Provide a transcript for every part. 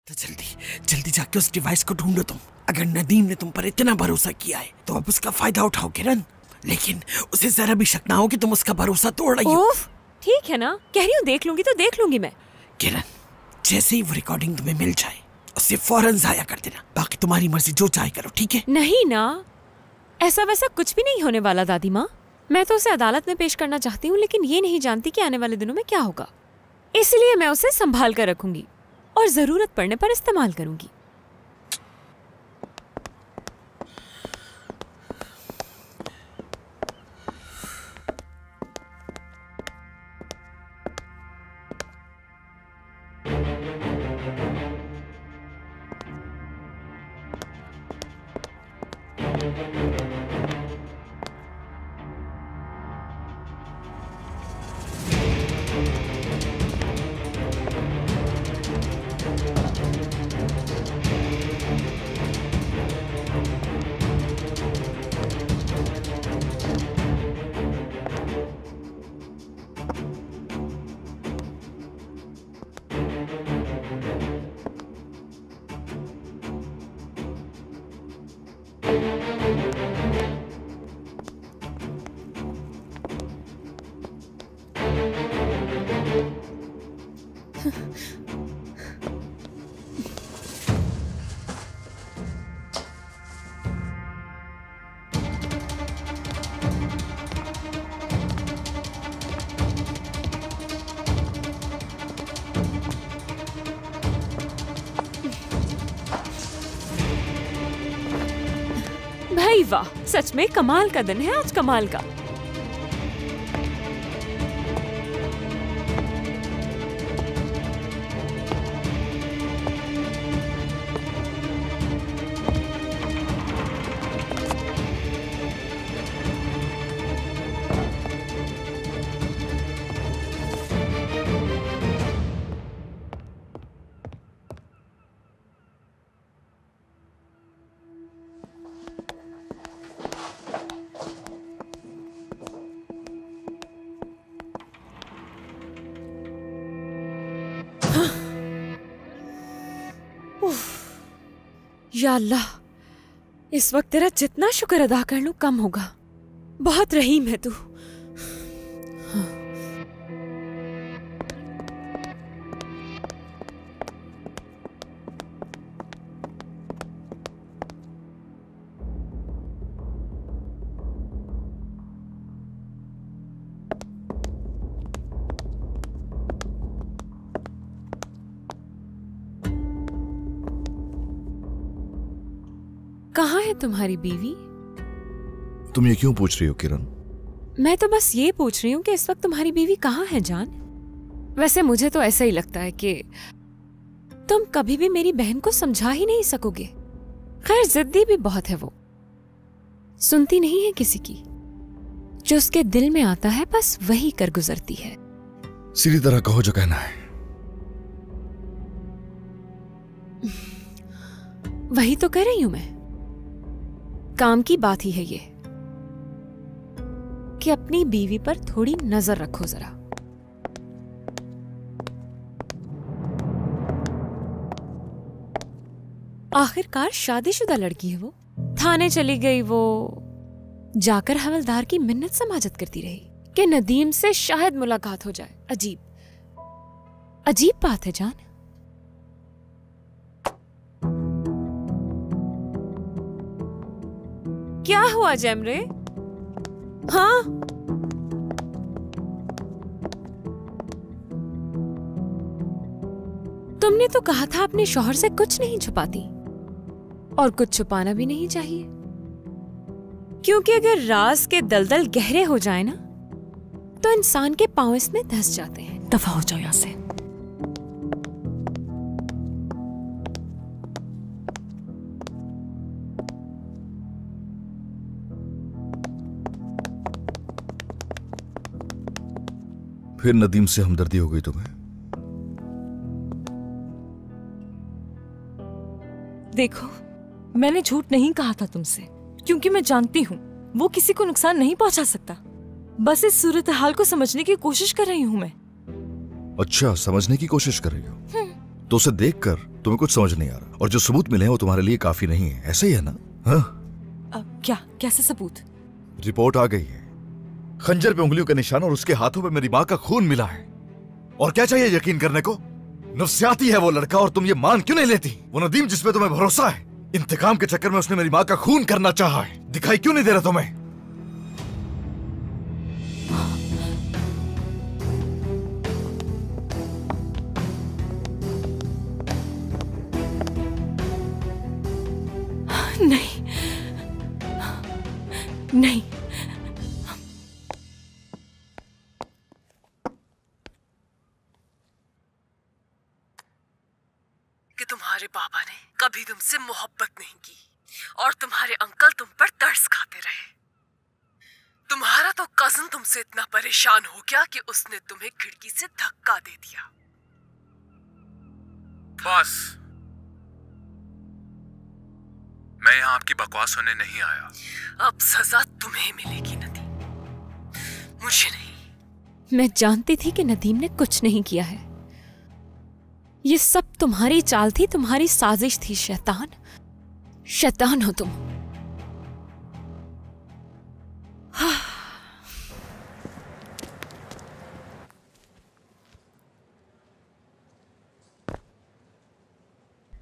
तो जल्दी जल्दी जाके उस डिवाइस को ढूंढो तुम। अगर नदीम ने तुम पर इतना भरोसा किया है तो अब उसका फायदा उठाओ किरण, लेकिन उसे जरा भी शक ना हो कि तुम उसका भरोसा तोड़ रही हो। ठीक है ना, कह रही हूँ देख लूंगी तो देख लूंगी मैं। किरण, जैसे ही वो रिकॉर्डिंग तुम्हें मिल जाए उसे फौरन जाया कर देना, बाकी तुम्हारी मर्जी जो चाहे करो, ठीक है? नहीं ना, ऐसा वैसा कुछ भी नहीं होने वाला दादी माँ। मैं तो उसे अदालत में पेश करना चाहती हूँ, लेकिन ये नहीं जानती कि आने वाले दिनों में क्या होगा। इसलिए मैं उसे संभाल कर रखूंगी और जरूरत पड़ने पर इस्तेमाल करूंगी। भाई वाह, सच में कमाल का दिन है आज, कमाल का। या अल्लाह, इस वक्त तेरा जितना शुक्र अदा कर लूं कम होगा। बहुत रहीम है तू। कहाँ है तुम्हारी बीवी? तुम ये क्यों पूछ रही हो किरण? मैं तो बस ये पूछ रही हूँ कि इस वक्त तुम्हारी बीवी कहाँ है जान। वैसे मुझे तो ऐसा ही लगता है कि तुम कभी भी मेरी बहन को समझा ही नहीं सकोगे। खैर जिद्दी भी बहुत है वो, सुनती नहीं है किसी की। जो उसके दिल में आता है बस वही कर गुजरती है। सीधी तरह कहो जो कहना है। वही तो कह रही हूं मैं। काम की बात ही है ये कि अपनी बीवी पर थोड़ी नजर रखो जरा। आखिरकार शादीशुदा लड़की है वो। थाने चली गई वो, जाकर हवलदार की मिन्नत समाजत करती रही कि नदीम से शायद मुलाकात हो जाए। अजीब अजीब बात है जान। क्या हुआ जैमरे? हाँ, तुमने तो कहा था अपने शौहर से कुछ नहीं छुपाती, और कुछ छुपाना भी नहीं चाहिए, क्योंकि अगर राज के दलदल गहरे हो जाए ना तो इंसान के पांव इसमें धंस जाते हैं। दफा हो जाओ यहां से। फिर नदीम से हमदर्दी हो गई तुम्हें? देखो, मैंने झूठ नहीं कहा था तुमसे, क्योंकि मैं जानती हूँ वो किसी को नुकसान नहीं पहुंचा सकता। बस इस सूरत हाल को समझने की कोशिश कर रही हूँ मैं। अच्छा, समझने की कोशिश कर रही हो? तो उसे देखकर तुम्हें कुछ समझ नहीं आ रहा, और जो सबूत मिले हैं वो तुम्हारे लिए काफी नहीं है, ऐसा ही है ना? हाँ, क्या? कैसे सबूत? रिपोर्ट आ गई है, खंजर पे उंगलियों का निशान और उसके हाथों पे मेरी माँ का खून मिला है। और क्या चाहिए यकीन करने को? नफ्सियाती है वो लड़का, और तुम ये मान क्यों नहीं लेती? वो नदीम जिसपे तुम्हें भरोसा है, इंतकाम के चक्कर में उसने मेरी माँ का खून करना चाहा है। दिखाई क्यों नहीं दे रहा तुम्हें? नहीं, नहीं। कि तुम्हारे पापा ने कभी तुमसे मोहब्बत नहीं की और तुम्हारे अंकल तुम पर तरस खाते रहे। तुम्हारा तो कजन तुमसे इतना परेशान हो गया कि उसने तुम्हें खिड़की से धक्का दे दिया। बस, मैं यहाँ आपकी बकवास सुनने नहीं आया। अब सजा तुम्हें मिलेगी नदीम, मुझे नहीं। मैं जानती थी कि नदीम ने कुछ नहीं किया है। ये सब तुम्हारी चाल थी, तुम्हारी साजिश थी। शैतान, शैतान हो तुम।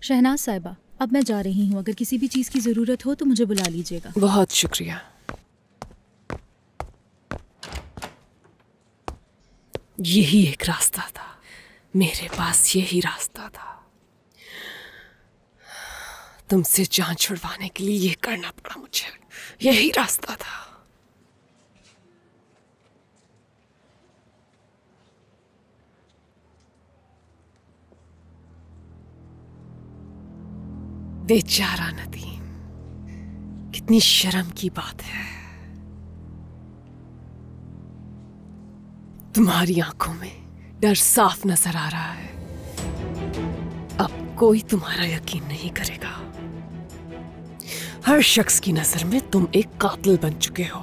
शहनाज साहिबा, अब मैं जा रही हूँ। अगर किसी भी चीज की जरूरत हो तो मुझे बुला लीजिएगा। बहुत शुक्रिया। यही एक रास्ता था, मेरे पास यही रास्ता था। तुमसे जान छुड़वाने के लिए ये करना पड़ा मुझे, यही रास्ता था। बेचारा नदीम, कितनी शर्म की बात है। तुम्हारी आंखों में डर साफ नजर आ रहा है। अब कोई तुम्हारा यकीन नहीं करेगा। हर शख्स की नजर में तुम एक कातिल बन चुके हो,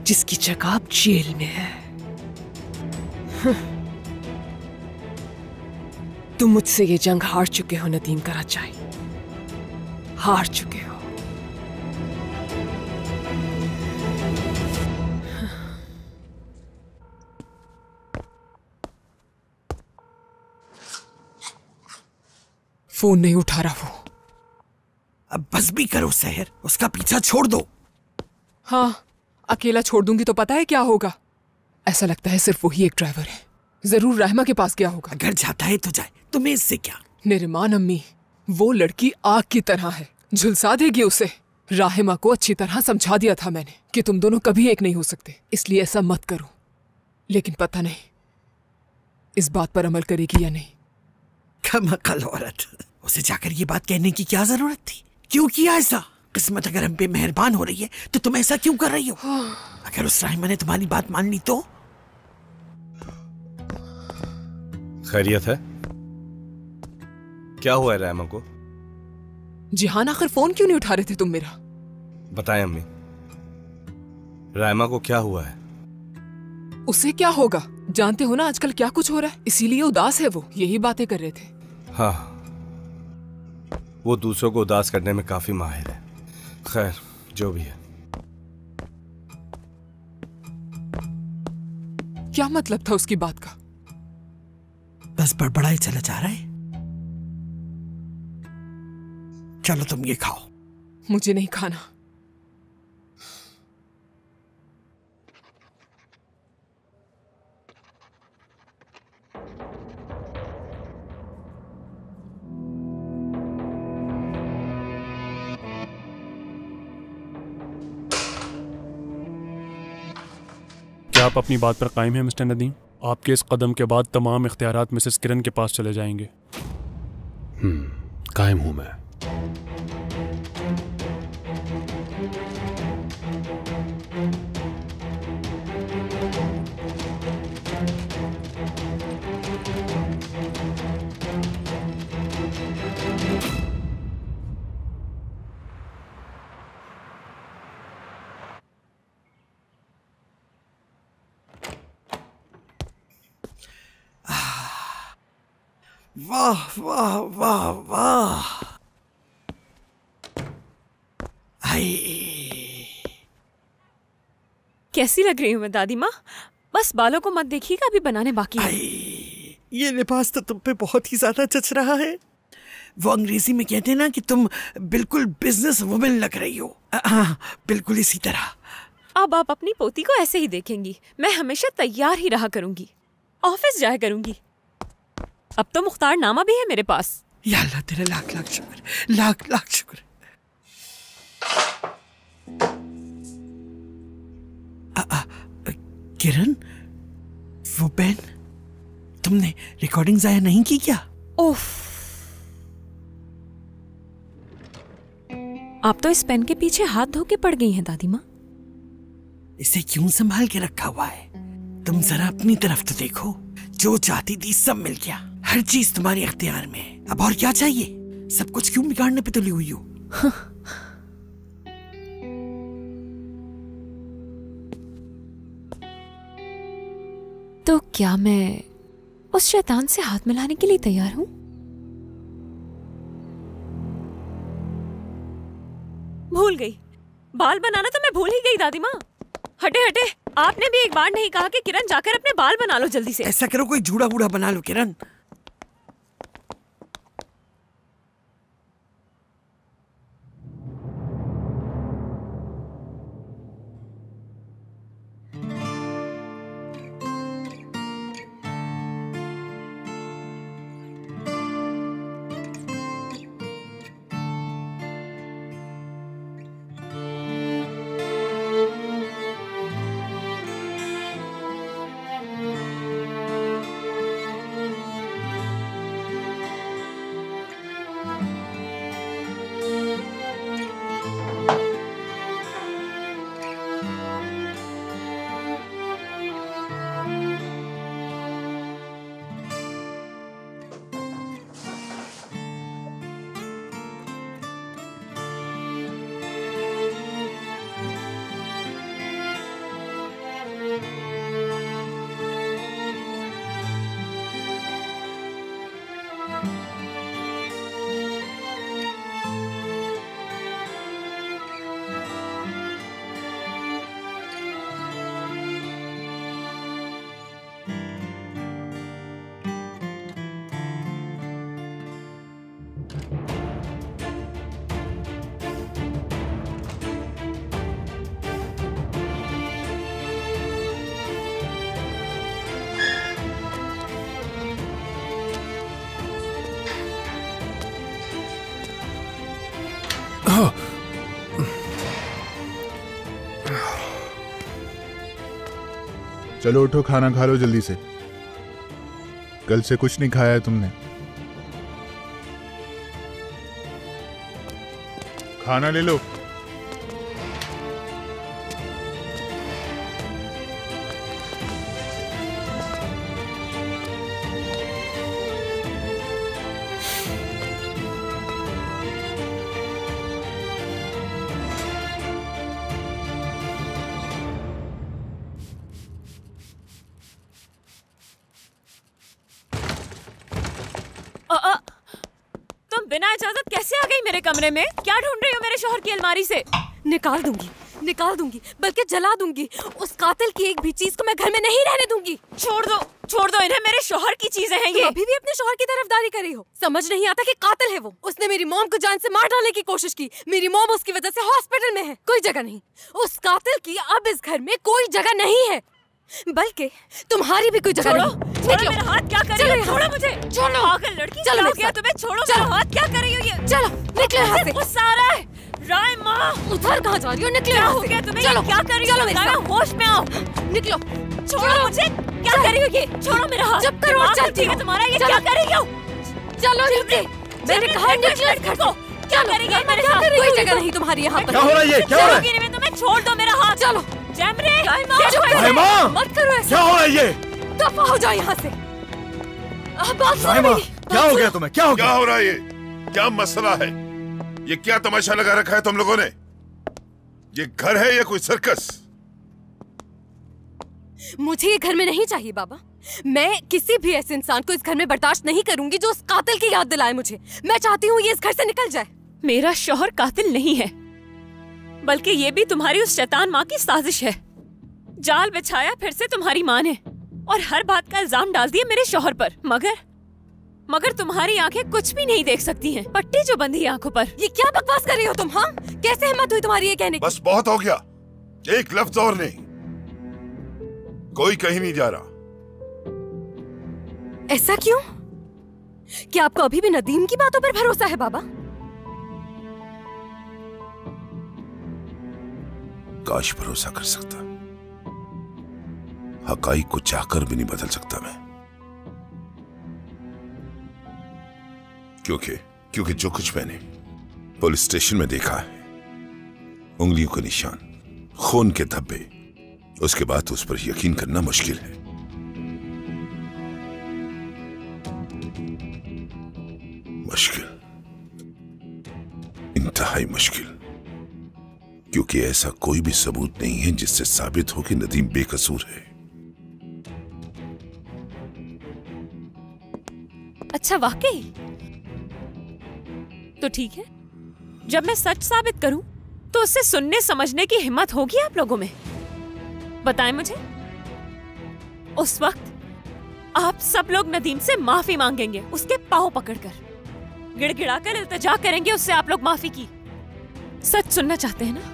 जिसकी जगह अब जेल में है। तुम मुझसे ये जंग हार चुके हो नदीम कराचाई, हार चुके हो। फोन नहीं उठा रहा वो। अब बस भी करो सहर, उसका पीछा छोड़ दो। हाँ, अकेला छोड़ दूंगी तो पता है क्या होगा? ऐसा लगता है सिर्फ वही एक ड्राइवर है। जरूर रहमा के पास गया होगा। अगर जाता है तो जाए, तुम्हें इससे क्या? निरमान अम्मी, वो लड़की आग की तरह है, झुलसा देगी उसे। राहिमा को अच्छी तरह समझा दिया था मैंने कि तुम दोनों कभी एक नहीं हो सकते, इसलिए ऐसा मत करो। लेकिन पता नहीं इस बात पर अमल करेगी या नहीं। कमअकल औरत, उसे जाकर ये बात कहने की क्या जरूरत थी? क्यों किया ऐसा? किस्मत अगर हम पे मेहरबान हो रही है तो तुम ऐसा क्यों कर रही हो? अगर उस राहिमा ने तुम्हारी बात मान ली तो? खैरियत है? क्या हुआ है राहिमा को? जिहान, आखिर फोन क्यों नहीं उठा रहे थे तुम मेरा? बताएं अम्मी, राहिमा को क्या हुआ है? उसे क्या होगा? जानते हो ना आजकल क्या कुछ हो रहा है, इसीलिए उदास है वो, यही बातें कर रहे थे। हाँ, वो दूसरों को उदास करने में काफी माहिर है। खैर, जो भी है। क्या मतलब था उसकी बात का? बस बड़बड़ाई चला जा रहा है। चलो तुम ये खाओ। मुझे नहीं खाना। क्या आप अपनी बात पर कायम हैं मिस्टर नदीम? आपके इस कदम के बाद तमाम इख्तियारात मिसेस किरण के पास चले जाएंगे। कायम हूं मैं। वाह वाह वाह वाह। कैसी लग रही हूँ मैं दादी माँ? बस बालों को मत देखिएगा, अभी बनाने बाकी है। ये लिबास तो तुम पे बहुत ही ज्यादा जच रहा है। वो अंग्रेजी में कहते हैं ना कि तुम बिल्कुल बिजनेस वुमेन लग रही हो। बिल्कुल इसी तरह। अब आप अपनी पोती को ऐसे ही देखेंगी। मैं हमेशा तैयार ही रहा करूंगी, ऑफिस जाया करूंगी। अब तो मुख्तार नामा भी है मेरे पास। या अल्लाह तेरा लाख लाख शुक्र, लाख लाख शुक्र। किरण, वो पेन तुमने रिकॉर्डिंग जाया नहीं की क्या? ओफ, आप तो इस पेन के पीछे हाथ धो के पड़ गई हैं दादी माँ। इसे क्यों संभाल के रखा हुआ है? तुम जरा अपनी तरफ तो देखो। जो चाहती थी सब मिल गया, हर चीज तुम्हारे अख्तियार में है। अब और क्या चाहिए? सब कुछ क्यों बिगाड़ने पे तुली हुई हो? तो क्या मैं उस शैतान से हाथ मिलाने के लिए तैयार हूं? भूल गई, बाल बनाना तो मैं भूल ही गई दादी माँ। हटे हटे, आपने भी एक बार नहीं कहा कि किरण जाकर अपने बाल बना लो जल्दी से। ऐसा करो, कोई जूड़ा बूढ़ा बना लो किरण। चलो उठो, खाना खा लो जल्दी से। कल से कुछ नहीं खाया है तुमने। खाना ले लो। बिना इजाजत कैसे आ गई मेरे कमरे में? क्या ढूंढ रही हो मेरे शोहर की अलमारी से? निकाल दूंगी, बल्कि जला दूंगी। उस कातिल की एक भी चीज को मैं घर में नहीं रहने दूंगी। छोड़ दो इन्हें, मेरे शोहर की चीजें हैं ये। तुम अभी भी अपने शोहर की तरफदारी कर रही हो। समझ नहीं आता कि कातिल है वो। उसने मेरी मॉम को जान से मार डालने की कोशिश की। मेरी मॉम उसकी वजह से हॉस्पिटल में है। कोई जगह नहीं, उस कातिल की अब इस घर में कोई जगह नहीं है, बल्कि तुम्हारी भी कोई जगह नहीं। निकलो मेरा हाथ, क्या कर रही हो? छोड़ो मुझे। छोड़ो पागल लड़की, क्या हो गया तुम्हें? छोड़ो मेरा हाथ, क्या कर रही हो ये? चलो निकलो यहाँ से। गुस्सा आ रहा है। राय माँ, उधर कहाँ जा रही हो? निकलो यहाँ से। तुम्हें क्या कर रही हो? राय, होश में आओ। निकलो। छोड़ो मुझे, क्या कर रही हो ये? छोड़ो मेरा हाथ। जब करो ठीक है तुम्हारा, ये क्या कर रही हो? चलो नीचे। मैंने कहा निकलो। क्या करेंगे मेरे साथ? कोई जगह नहीं तुम्हारी यहाँ पर। क्या हो रहा है ये? क्या हो रहा है? तुम्हें छोड़ दो मेरा हाथ। चलो जैमरे, मत करो ऐसा। क्या हो रहा है ये? दफा हो जाओ यहाँ से। क्या हो गया तुम्हें? क्या हो रहा है ये? क्या मसला है? ये क्या तमाशा लगा रखा है तुम लोगों ने? ये घर है या कोई सर्कस? मुझे ये घर में नहीं चाहिए बाबा। मैं किसी भी ऐसे इंसान को इस घर में बर्दाश्त नहीं करूंगी जो उस कातिल की याद दिलाए मुझे। मैं चाहती हूँ ये इस घर से निकल जाए। मेरा शौहर कातिल नहीं है, बल्कि ये भी तुम्हारी उस शैतान माँ की साजिश है। जाल बिछाया फिर से तुम्हारी माँ ने और हर बात का इल्जाम डाल दिया मेरे शौहर पर। मगर तुम्हारी आंखें कुछ भी नहीं देख सकती हैं। पट्टी जो बंधी है आंखों पर। ये क्या बकवास कर रही हो तुम? हाँ, कैसे हिम्मत हुई तुम्हारी ये कहने की? बस बहुत हो गया, एक लफ्ज और नहीं। कोई कहीं नहीं जा रहा। ऐसा क्यों? क्या आपको अभी भी नदीम की बातों पर भरोसा है बाबा? काश भरोसा कर सकता। हकाइक को चाहकर भी नहीं बदल सकता मैं, क्योंकि जो कुछ मैंने पुलिस स्टेशन में देखा है, उंगलियों के निशान, खून के धब्बे, उसके बाद उस पर यकीन करना मुश्किल है। मुश्किल, इंतहाई मुश्किल, क्योंकि ऐसा कोई भी सबूत नहीं है जिससे साबित हो कि नदीम बेकसूर है। अच्छा, वाकई? तो ठीक है, जब मैं सच साबित करूं तो उससे सुनने समझने की हिम्मत होगी आप लोगों में? बताएं मुझे। उस वक्त आप सब लोग नदीम से माफी मांगेंगे, उसके पांव पकड़कर, गिड़गिड़ाकर इल्तिजा करेंगे उससे आप लोग माफी की। सच सुनना चाहते हैं ना?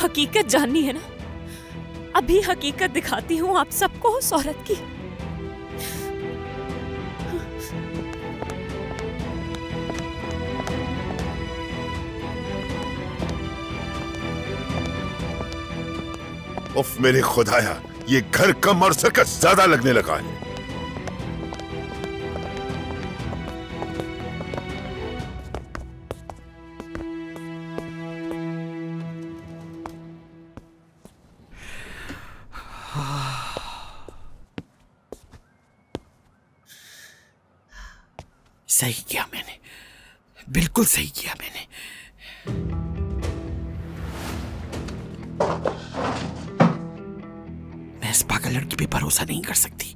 हकीकत जाननी है ना? अभी हकीकत दिखाती हूँ आप सबको उस औरत की। उफ मेरे खुदाया, ये घर कम और सर्कस ज्यादा लगने लगा है। सही किया मैंने, बिल्कुल सही किया मैंने। मैं इस पागल लड़की पे भरोसा नहीं कर सकती।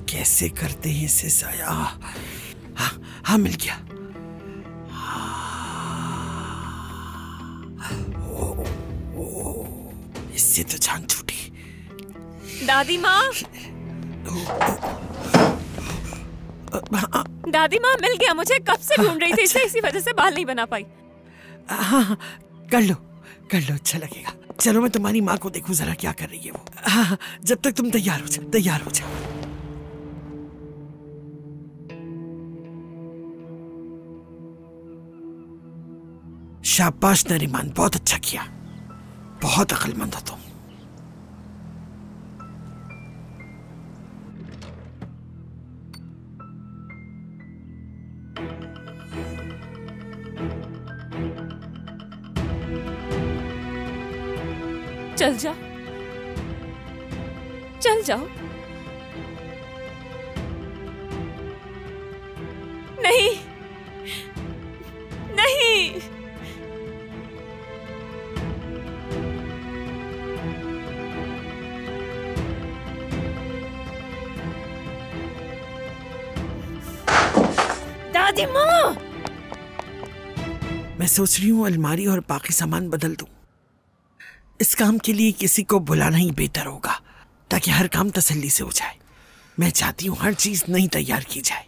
कैसे करते हैं इसे जाया? हाँ, मिल गया। इससे तो जान छूटी। दादी माँ, दादी माँ, मिल गया मुझे। कब से ढूंढ रही थी इसे, इसी वजह से बाल नहीं बना पाई। हाँ, कर लो, अच्छा लगेगा। चलो मैं तुम्हारी माँ को देखूं जरा क्या कर रही है वो। हाँ, जब तक तुम तैयार हो जाओ। शाबाश नरीमान, बहुत अच्छा किया, बहुत अक्लमंद हो तुम। चल जाओ। नहीं। दादी माँ, मैं सोच रही हूँ अलमारी और बाकी सामान बदल दूं। इस काम के लिए किसी को बुलाना ही बेहतर होगा, ताकि हर काम तसल्ली से हो जाए। मैं चाहती हूँ हर चीज नई तैयार की जाए।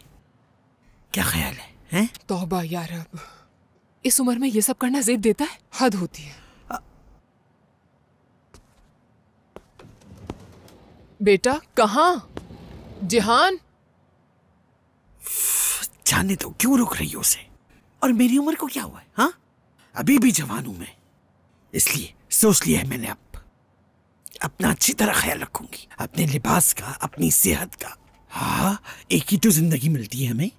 क्या ख्याल है, हैं? तौबा यार, अब इस उम्र में ये सब करना ज़ेब देता है, हद होती है। बेटा कहाँ? जिहान, जाने दो, क्यों रोक रही हो उसे? और मेरी उम्र को क्या हुआ है? हाँ, अभी भी जवान हूं मैं, इसलिए सोच लिया है मैंने अब अपना अच्छी तरह ख्याल रखूंगी, अपने लिबास का, अपनी सेहत का। हाँ, एक ही तो जिंदगी मिलती है हमें।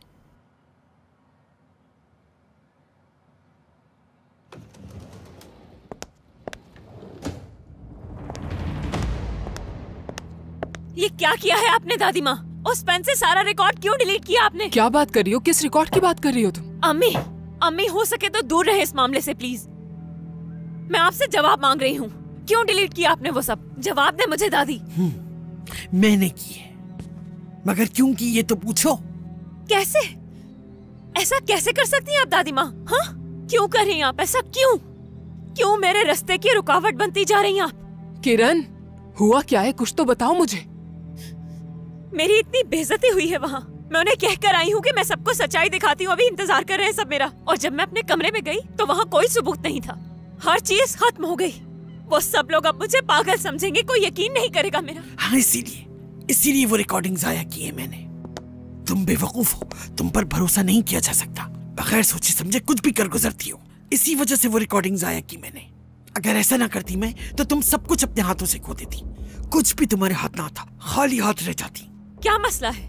ये क्या किया है आपने दादी माँ? उस पेन से सारा रिकॉर्ड क्यों डिलीट किया आपने? क्या बात कर रही हो? किस रिकॉर्ड की बात कर रही हो तुम? अम्मी, अम्मी हो सके तो दूर रहे इस मामले से प्लीज। मैं आपसे जवाब मांग रही हूँ। क्यों डिलीट किया आपने वो सब? जवाब दे मुझे दादी। मैंने की है, मगर क्यों की ये तो पूछो। कैसे? ऐसा कैसे कर सकती हैं आप दादी माँ? हाँ, क्यों कर रही हैं आप ऐसा? क्यों क्यों मेरे रास्ते की रुकावट बनती जा रही हैं आप? किरण, हुआ क्या है? कुछ तो बताओ मुझे। मेरी इतनी बेइज्जती हुई है वहाँ। मैं उन्हें कह कर आई हूँ कि मैं सबको सच्चाई दिखाती हूँ, अभी इंतजार कर रहे हैं सब मेरा। और जब मैं अपने कमरे में गई तो वहाँ कोई सबूत नहीं था। हर चीज खत्म हो गई। वो सब लोग अब मुझे पागल समझेंगे, कोई यकीन नहीं करेगा मेरा। हाँ, इसीलिए वो रिकॉर्डिंग जाया की है मैंने। तुम बेवकूफ हो, तुम पर भरोसा नहीं किया जा सकता। बगैर सोचे समझे कुछ भी कर गुजरती हो। इसी वजह से वो रिकॉर्डिंग जाया की मैंने। अगर ऐसा ना करती मैं तो तुम सब कुछ अपने हाथों से खो देती। कुछ भी तुम्हारे हाथ ना आता, खाली हाथ रह जाती। क्या मसला है?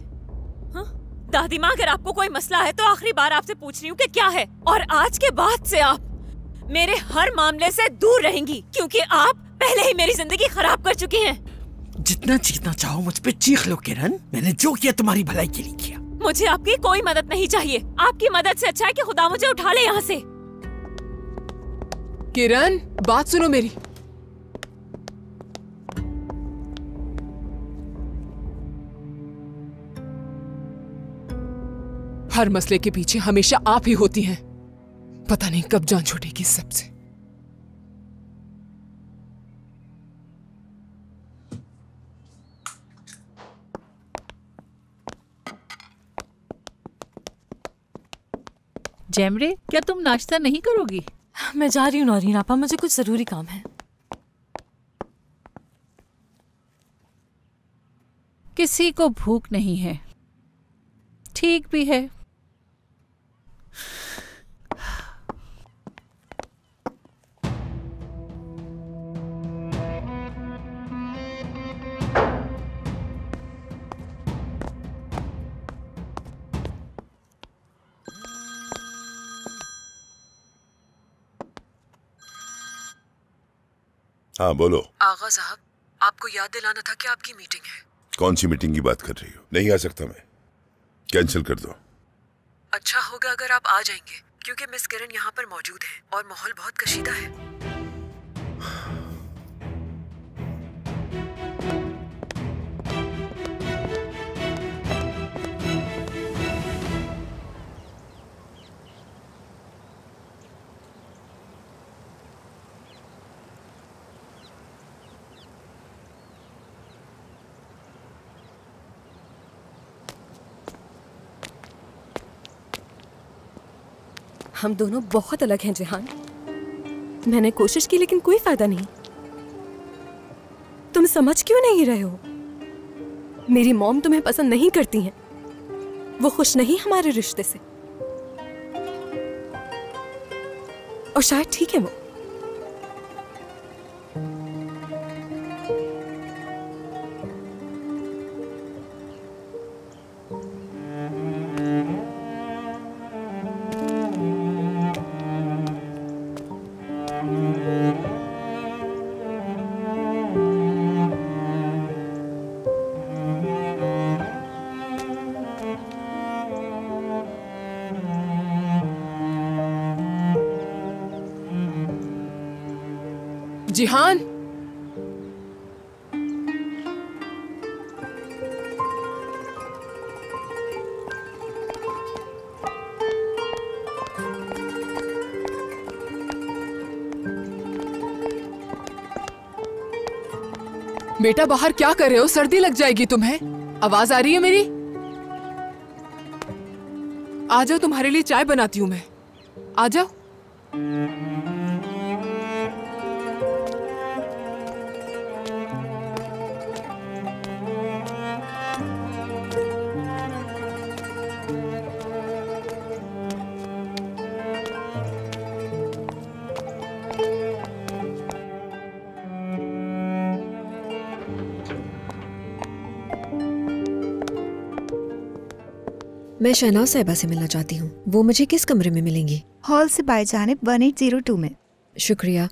हाँ? दादी माँ, अगर आपको कोई मसला है तो आखिरी बार आपसे पूछ रही हूँ कि क्या है। और आज के बाद से आप मेरे हर मामले से दूर रहेंगी, क्योंकि आप पहले ही मेरी जिंदगी खराब कर चुकी हैं। जितना चीखना चाहो मुझ पे चीख लो किरण। मैंने जो किया तुम्हारी भलाई के लिए किया। मुझे आपकी कोई मदद नहीं चाहिए। आपकी मदद से अच्छा है कि खुदा मुझे उठा ले यहाँ से। किरण, बात सुनो मेरी। हर मसले के पीछे हमेशा आप ही होती हैं। पता नहीं कब जान छूटेगी सबसे। जैमरे, क्या तुम नाश्ता नहीं करोगी? मैं जा रही हूँ नौरीन आपा, मुझे कुछ जरूरी काम है। किसी को भूख नहीं है। ठीक भी है। हाँ बोलो। आगा साहब, आपको याद दिलाना था कि आपकी मीटिंग है। कौन सी मीटिंग की बात कर रही हो? नहीं आ सकता मैं, कैंसिल कर दो। अच्छा होगा अगर आप आ जाएंगे, क्योंकि मिस किरण यहाँ पर मौजूद है और माहौल बहुत कशीदा है। हम दोनों बहुत अलग हैं जिहान। मैंने कोशिश की लेकिन कोई फायदा नहीं। तुम समझ क्यों नहीं रहे हो? मेरी मॉम तुम्हें पसंद नहीं करती हैं। वो खुश नहीं हमारे रिश्ते से, और शायद ठीक है वो। जिहान, बेटा बाहर क्या कर रहे हो? सर्दी लग जाएगी तुम्हें। आवाज आ रही है मेरी? आ जाओ, तुम्हारे लिए चाय बनाती हूँ मैं। आ जाओ। मैं शहनाज साहिबा से मिलना चाहती हूँ। वो मुझे किस कमरे में मिलेंगी? हॉल से बाएं जानिब 1802 में। शुक्रिया।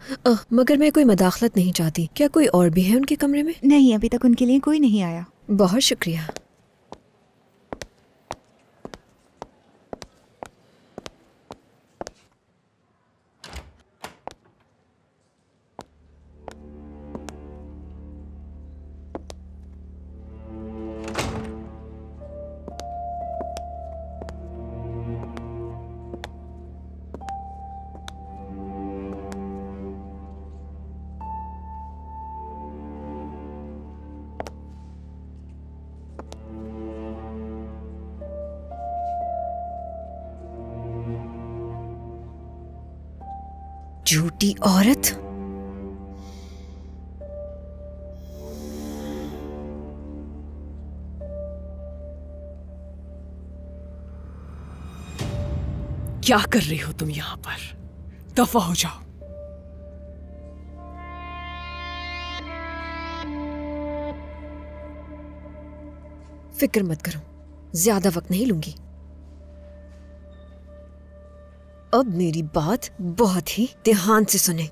मगर मैं कोई मदाखलत नहीं चाहती। क्या कोई और भी है उनके कमरे में? नहीं, अभी तक उनके लिए कोई नहीं आया। बहुत शुक्रिया। झूठी औरत। क्या कर रही हो तुम यहाँ पर? दफा हो जाओ। फिक्र मत करो, ज्यादा वक्त नहीं लूंगी। अब मेरी बात बहुत ही ध्यान से सुने।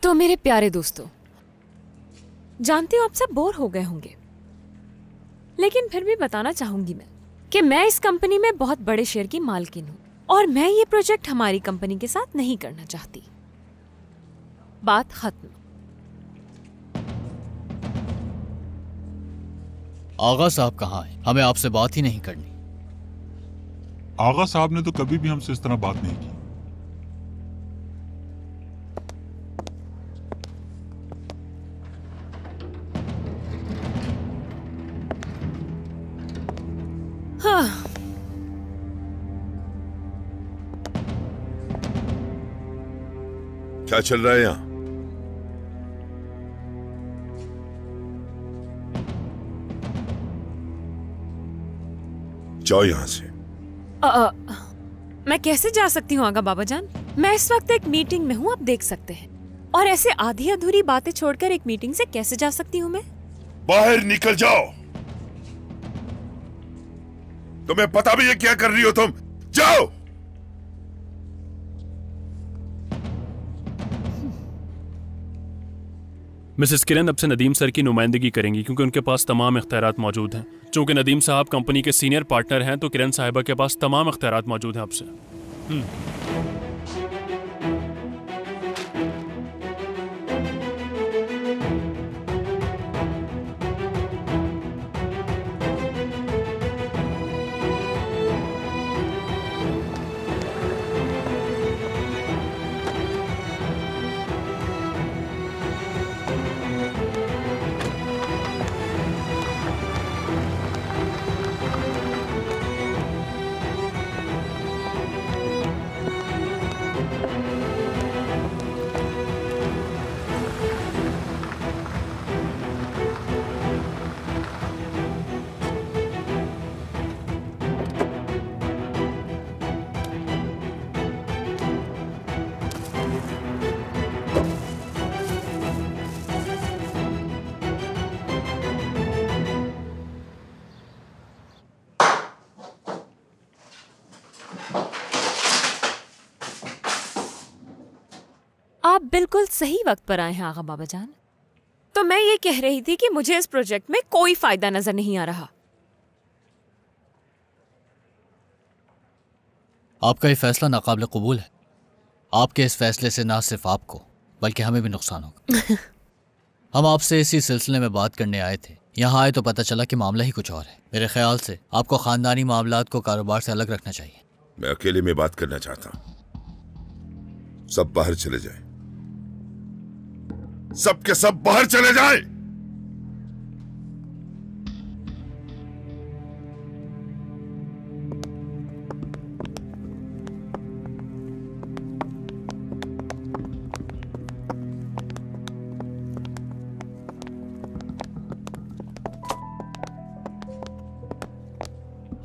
तो मेरे प्यारे दोस्तों, जानती हूं आप सब बोर हो गए होंगे, लेकिन फिर भी बताना चाहूंगी मैं कि मैं इस कंपनी में बहुत बड़े शेयर की मालकिन हूं और मैं ये प्रोजेक्ट हमारी कंपनी के साथ नहीं करना चाहती। बात खत्म। आगा साहब कहाँ हैं? हमें आपसे बात ही नहीं करनी। आगा साहब ने तो कभी भी हमसे इस तरह बात नहीं की। हाँ। क्या चल रहा है यहाँ? जाओ यहां से। मैं कैसे जा सकती हूँ आगा बाबा जान? मैं इस वक्त एक मीटिंग में हूँ, आप देख सकते हैं। और ऐसे आधी अधूरी बातें छोड़कर एक मीटिंग से कैसे जा सकती हूँ मैं? बाहर निकल जाओ। तुम्हें पता भी है क्या कर रही हो तुम? जाओ। मिसेस किरण अब से नदीम सर की नुमाइंदगी करेंगी क्योंकि उनके पास तमाम इख्तियारात मौजूद हैं। चूंकि नदीम साहब कंपनी के सीनियर पार्टनर हैं तो किरण साहिबा के पास तमाम इख्तियारात मौजूद हैं आपसे। आप बिल्कुल सही वक्त पर आए हैं आगा बाबा जान। तो मैं ये कह रही थी कि मुझे इस प्रोजेक्ट में कोई फायदा नजर नहीं आ रहा। आपका ये फैसला नाकाबिल कबूल है। आपके इस फैसले से ना सिर्फ आपको बल्कि हमें भी नुकसान होगा। हम आपसे इसी सिलसिले में बात करने आए थे। यहाँ आए तो पता चला कि मामला ही कुछ और है। मेरे ख्याल से आपको खानदानी मामलात को कारोबार से अलग रखना चाहिए। मैं अकेले में बात करना चाहता हूं। सब बाहर चले जाएं। सब के सब बाहर चले जाएं।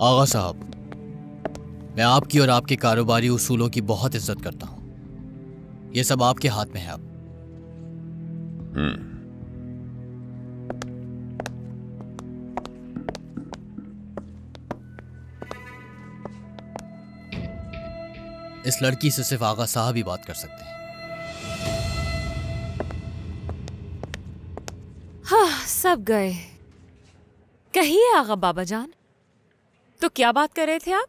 आगा साहब, मैं आपकी और आपके कारोबारी उसूलों की बहुत इज्जत करता हूं। ये सब आपके हाथ में है अब। इस लड़की से सिर्फ आगा साहब ही बात कर सकते हैं। हाँ, सब गए। कहिए आगा बाबा जान, तो क्या बात कर रहे थे आप?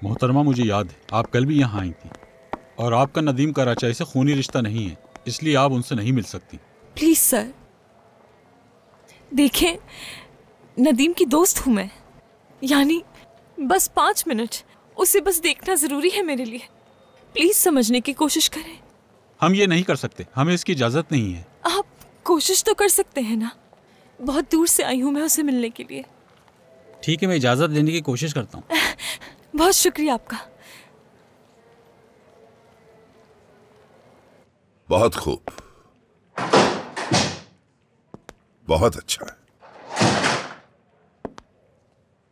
मोहतरमा, मुझे याद है आप कल भी यहाँ आई थी और आपका नदीम कराचाई से खूनी रिश्ता नहीं है, इसलिए आप उनसे नहीं मिल सकती। प्लीज सर, देखें, नदीम की दोस्त हूं मैं, यानी बस 5 मिनट, उसे बस देखना जरूरी है मेरे लिए। प्लीज समझने की कोशिश करें। हम ये नहीं कर सकते, हमें इसकी इजाजत नहीं है। आप कोशिश तो कर सकते हैं ना, बहुत दूर से आई हूं मैं उसे मिलने के लिए। ठीक है, मैं इजाजत लेने की कोशिश करता हूँ। बहुत शुक्रिया आपका। बहुत खूब, बहुत अच्छा है,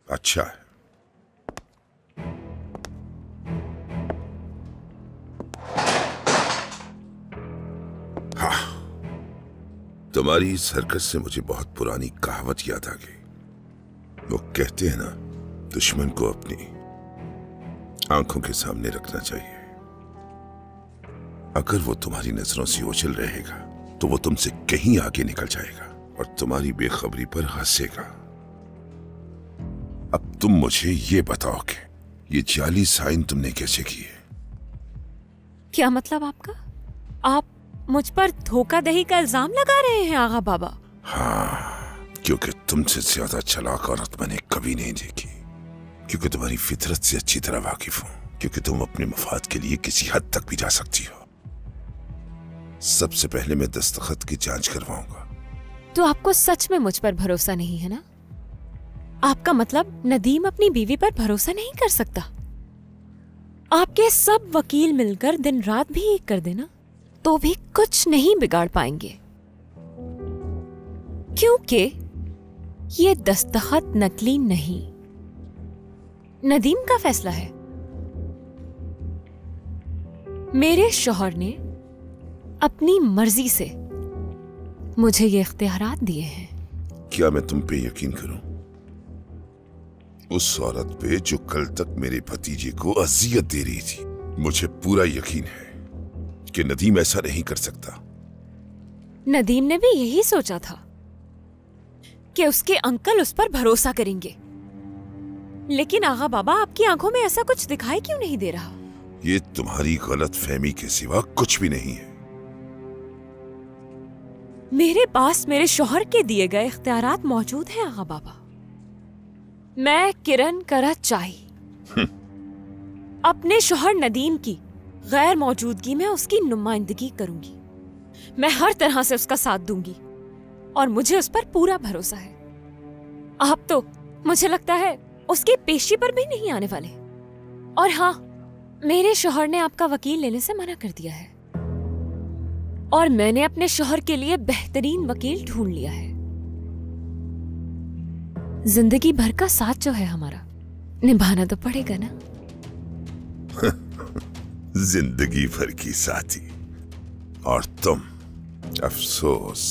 अच्छा है। हाँ, तुम्हारी इस हरकत से मुझे बहुत पुरानी कहावत याद आ गई। वो कहते हैं ना, दुश्मन को अपनी आंखों के सामने रखना चाहिए। अगर वो तुम्हारी नजरों से ओझल रहेगा तो वो तुमसे कहीं आगे निकल जाएगा और तुम्हारी बेखबरी पर हंसेगा। अब तुम मुझे ये बताओ कि ये जाली साइन तुमने कैसे की है? क्या मतलब आपका? आप मुझ पर धोखाधड़ी का इल्जाम लगा रहे हैं आगा बाबा? हाँ, क्योंकि तुमसे ज्यादा चालाक औरत मैंने कभी नहीं देखी, क्योंकि तुम्हारी फितरत से अच्छी तरह वाकिफ हूं, क्योंकि तुम अपने मफाद के लिए किसी हद तक भी जा सकती हो। सबसे पहले मैं दस्तखत की जांच करवाऊंगा। तो आपको सच में मुझ पर भरोसा नहीं है ना? आपका मतलब नदीम अपनी बीवी पर भरोसा नहीं कर सकता? आपके सब वकील मिलकर दिन रात भी एक कर देना तो भी कुछ नहीं बिगाड़ पाएंगे, क्योंकि ये दस्तखत नकली नहीं, नदीम का फैसला है। मेरे शौहर ने अपनी मर्जी से मुझे ये इख्तियारात दिए हैं। क्या मैं तुम पे यकीन करूं? उस औरत पे जो कल तक मेरे भतीजे को अजियत दे रही थी, मुझे पूरा यकीन है कि नदीम ऐसा नहीं कर सकता। नदीम ने भी यही सोचा था कि उसके अंकल उस पर भरोसा करेंगे, लेकिन आगा बाबा आपकी आंखों में ऐसा कुछ दिखाई क्यों नहीं दे रहा? ये तुम्हारी गलत फहमी के सिवा कुछ भी नहीं है। मेरे पास मेरे शौहर के दिए गए इख्तियारात मौजूद हैं आगा बाबा। मैं किरण कराचाई अपने शौहर नदीम की गैर मौजूदगी में उसकी नुमाइंदगी करूंगी। मैं हर तरह से उसका साथ दूंगी और मुझे उस पर पूरा भरोसा है। आप तो मुझे लगता है उसकी पेशी पर भी नहीं आने वाले। और हाँ, मेरे शौहर ने आपका वकील लेने से मना कर दिया है और मैंने अपने शौहर के लिए बेहतरीन वकील ढूंढ लिया है। जिंदगी भर का साथ जो है हमारा, निभाना तो पड़ेगा ना। जिंदगी भर की साथी और तुम, अफसोस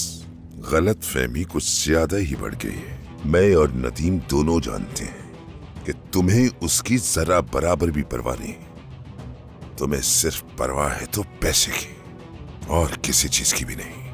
गलत फहमी कुछ ज्यादा ही बढ़ गई है। मैं और नदीम दोनों जानते हैं कि तुम्हें उसकी जरा बराबर भी परवाह नहीं। तुम्हें सिर्फ परवाह है तो पैसे की और किसी चीज की भी नहीं।